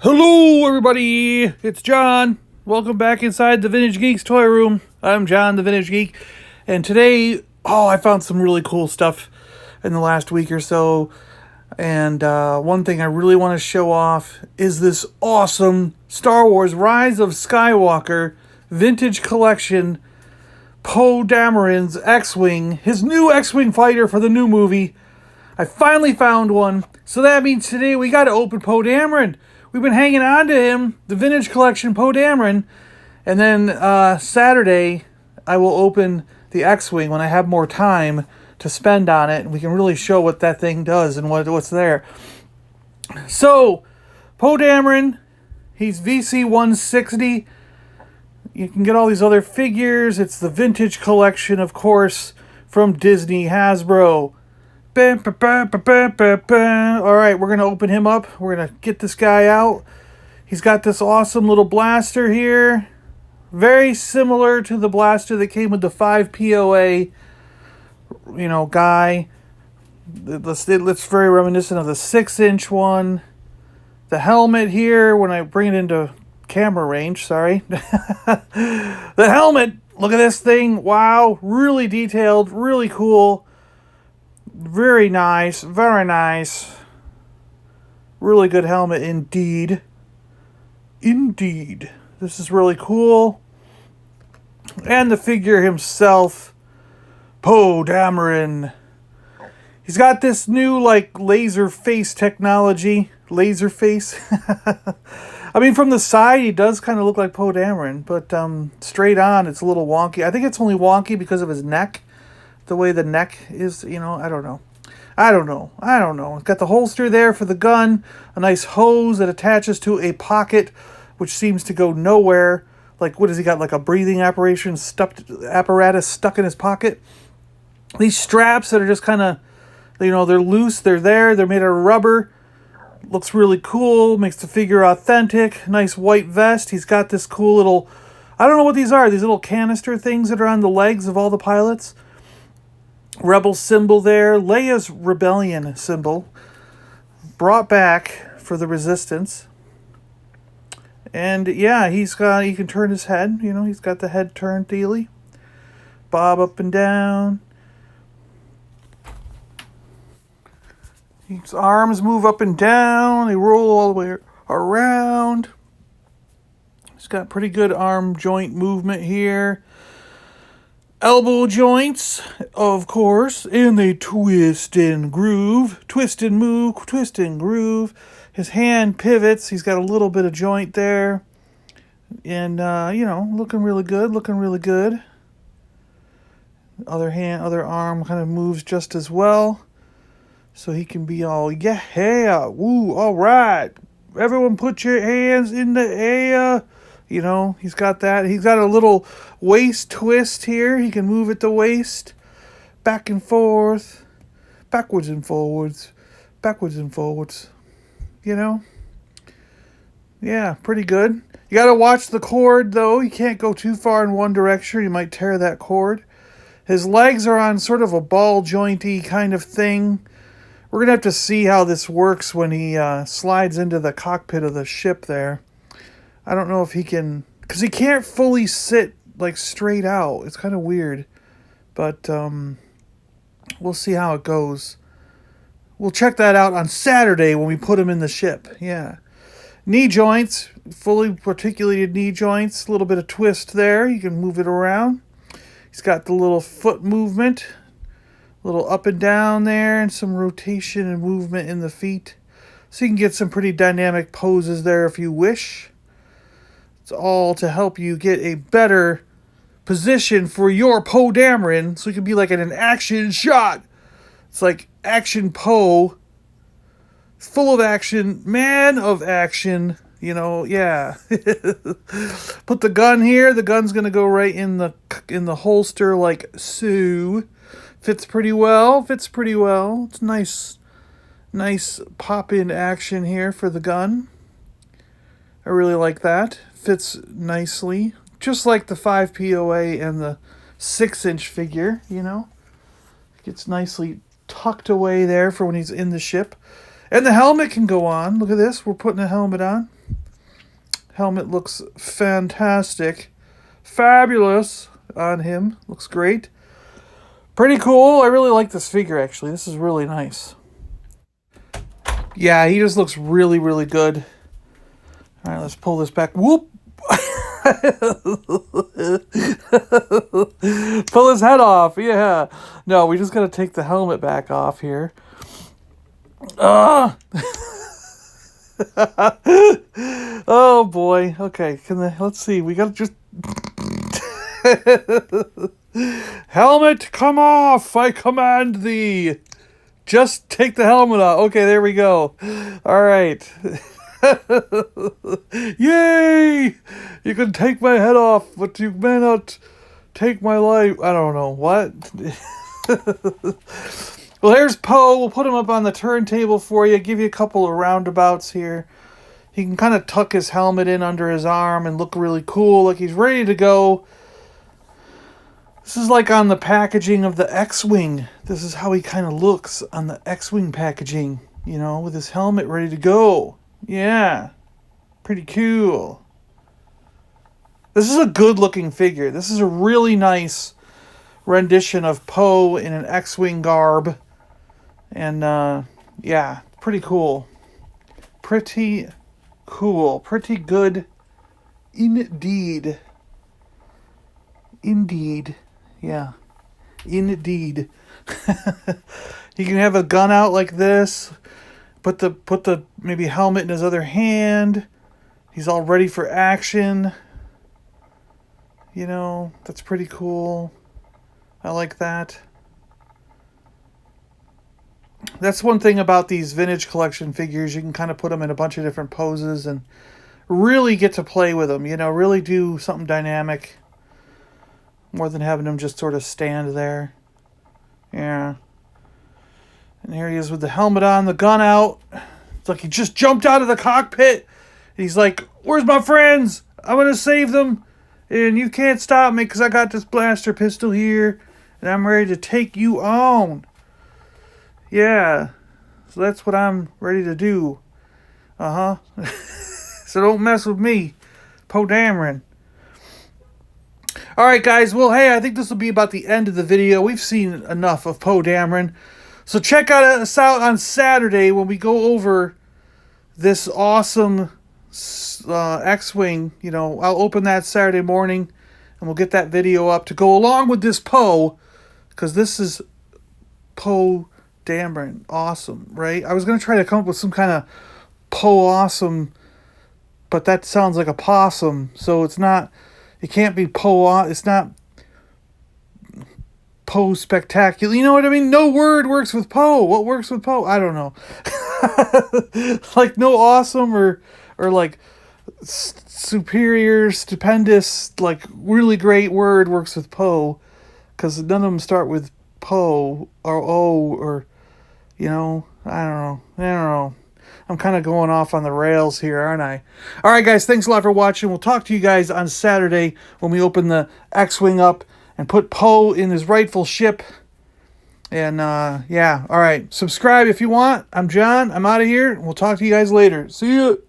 Hello, everybody. It's John. Welcome back inside the Vintage Geek's toy room. I'm John, the Vintage Geek. And today, I found some really cool stuff in the last week or so. And one thing I really want to show off is this awesome Star Wars Rise of Skywalker vintage collection. Poe Dameron's X-Wing, his new X-Wing fighter for the new movie. I finally found one. So that means today we got to open Poe Dameron. We've been hanging on to him, the vintage collection Poe Dameron. And then Saturday, I will open the X-Wing when I have more time to spend on it. And we can really show what that thing does and what's there. So, Poe Dameron, he's VC 160. You can get all these other figures. It's the vintage collection, of course, from Disney Hasbro. Alright, we're going to open him up. We're going to get this guy out. He's got this awesome little blaster here. Very similar to the blaster that came with the 5 POA, guy. It's very reminiscent of the 6-inch one. The helmet here, when I bring it into camera range, sorry. The helmet, look at this thing. Wow, really detailed, really cool. Very nice, very nice. Really good helmet indeed. Indeed. This is really cool. And the figure himself, Poe Dameron. He's got this new, laser face technology. Laser face. I mean, from the side, he does kind of look like Poe Dameron. But straight on, it's a little wonky. I think it's only wonky because of his neck. The way the neck is, I don't know. It's got the holster there for the gun. A nice hose that attaches to a pocket, which seems to go nowhere. Like, what has he got? Like a breathing apparatus stuck in his pocket? These straps that are just kind of, they're loose. They're there. They're made out of rubber. Looks really cool. Makes the figure authentic. Nice white vest. He's got this cool little, I don't know what these are. These little canister things that are on the legs of all the pilots. Rebel symbol there. Leia's rebellion symbol. Brought back for the resistance. And yeah, he can turn his head. He's got the head turned dealy. Bob up and down. His arms move up and down. They roll all the way around. He's got pretty good arm joint movement here. Elbow joints, of course, and they twist and groove. Twist and move, twist and groove. His hand pivots. He's got a little bit of joint there. And, looking really good. Other arm kind of moves just as well. So he can be all, yeah, woo, all right. Everyone put your hands in the air. He's got that. He's got a little waist twist here. He can move at the waist. Back and forth. Backwards and forwards. Backwards and forwards. Yeah, pretty good. You got to watch the cord, though. You can't go too far in one direction. You might tear that cord. His legs are on sort of a ball jointy kind of thing. We're going to have to see how this works when he slides into the cockpit of the ship there. I don't know if he can, because he can't fully sit straight out. It's kind of weird, but we'll see how it goes. We'll check that out on Saturday when we put him in the ship. Yeah, knee joints, fully articulated knee joints. A little bit of twist there. You can move it around. He's got the little foot movement, a little up and down there, and some rotation and movement in the feet. So you can get some pretty dynamic poses there if you wish. It's all to help you get a better position for your Poe Dameron, so you can be like in an action shot. It's like Action Poe, full of action, man of action. Yeah. Put the gun here. The gun's gonna go right in the holster like so. Fits pretty well. It's nice pop-in action here for the gun. I really like that. Fits nicely. Just like the 5 POA and the 6-inch figure, Gets nicely tucked away there for when he's in the ship. And the helmet can go on. Look at this. We're putting a helmet on. Helmet looks fantastic. Fabulous on him. Looks great. Pretty cool. I really like this figure, actually. This is really nice. Yeah, he just looks really, really good. All right, let's pull this back. Whoop! Pull his head off. Yeah. No, we just got to take the helmet back off here. Oh boy. Okay, let's see. We got to just helmet, come off. I command thee. Just take the helmet off. Okay, there we go. All right. Yay! You can take my head off, but you may not take my life. I don't know. What? Well, here's Poe. We'll put him up on the turntable for you. Give you a couple of roundabouts here. He can kind of tuck his helmet in under his arm and look really cool, like he's ready to go. This is like on the packaging of the X-Wing. This is how he kind of looks on the X-Wing packaging, you know, with his helmet ready to go. Yeah, pretty cool. This is a good-looking figure. This is a really nice rendition of Poe in an X-Wing garb. And, yeah, pretty cool. Pretty cool. Pretty good indeed. Indeed. Yeah. Indeed. He can have a gun out like this. Put the maybe helmet in his other hand. He's all ready for action. You know, that's pretty cool. I like that. That's one thing about these vintage collection figures. You can kind of put them in a bunch of different poses and really get to play with them. You know, really do something dynamic. More than having them just sort of stand there. Yeah. And here he is with the helmet on, the gun out. It's like he just jumped out of the cockpit. He's like, where's my friends? I'm going to save them. And you can't stop me because I got this blaster pistol here. And I'm ready to take you on. Yeah. So that's what I'm ready to do. Uh-huh. So don't mess with me. Poe Dameron. Alright guys, well hey, I think this will be about the end of the video. We've seen enough of Poe Dameron. So check us out on Saturday when we go over this awesome X-Wing. You know, I'll open that Saturday morning and we'll get that video up to go along with this Poe. Because this is Poe Dameron. Awesome, right? I was going to try to come up with some kind of Poe Awesome, but that sounds like a possum. So it's not, it can't be Poe, it's not Poe Spectacular. You know what I mean? No word works with Poe. What works with Poe? I don't know. Like no awesome or like superior, stupendous, like really great word works with Poe. Because none of them start with Poe or O or, you know, I don't know. I'm kind of going off on the rails here, aren't I? All right, guys, thanks a lot for watching. We'll talk to you guys on Saturday when we open the X-Wing up and put Poe in his rightful ship. And, yeah, all right. Subscribe if you want. I'm John. I'm out of here. We'll talk to you guys later. See you.